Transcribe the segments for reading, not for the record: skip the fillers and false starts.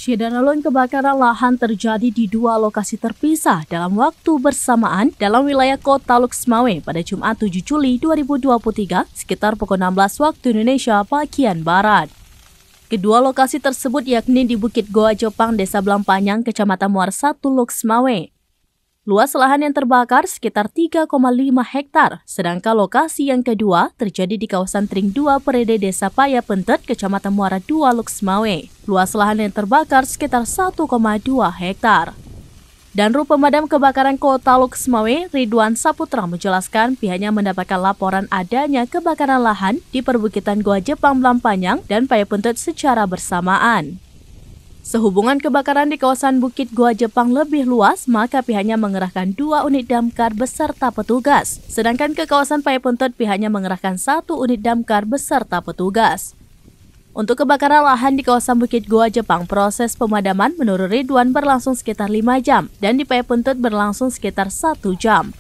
Insiden kebakaran lahan terjadi di dua lokasi terpisah dalam waktu bersamaan dalam wilayah Kota Loksmawe pada Jumat 7 Juli 2023 sekitar pukul 16 waktu Indonesia bagian Barat. Kedua lokasi tersebut yakni di Bukit Goa Jepang, Desa Blampanyang, Kecamatan Muara 1, Loksmawe. Luas lahan yang terbakar sekitar 3,5 hektar, sedangkan lokasi yang kedua terjadi di kawasan Tring 2 Perede Desa Paya Pentet, Kecamatan Muara 2, Loksmawe. Luas lahan yang terbakar sekitar 1,2 hektar. Danru Pemadam Kebakaran Kota Loksmawe, Ridwan Saputra menjelaskan pihaknya mendapatkan laporan adanya kebakaran lahan di perbukitan Goa Jepang Blampanyang dan Paya Pentet secara bersamaan. Sehubungan kebakaran di kawasan Bukit Goa Jepang lebih luas, maka pihaknya mengerahkan 2 unit damkar beserta petugas. Sedangkan ke kawasan Paya Pentet pihaknya mengerahkan 1 unit damkar beserta petugas. Untuk kebakaran lahan di kawasan Bukit Goa Jepang, proses pemadaman menurut Ridwan berlangsung sekitar 5 jam dan di Paya Pentet berlangsung sekitar 1 jam.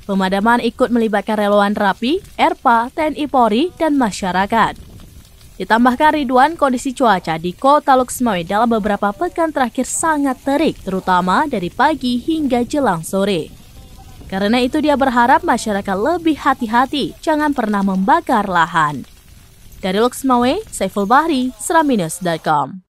Pemadaman ikut melibatkan relawan Rapi, ERPA, TNI Polri, dan masyarakat. Ditambahkan Ridwan, kondisi cuaca di Kota Loksmawe dalam beberapa pekan terakhir sangat terik, terutama dari pagi hingga jelang sore. Karena itu dia berharap masyarakat lebih hati-hati, jangan pernah membakar lahan. Dari Loksmawe, Saiful Bahri, Seraminus.com.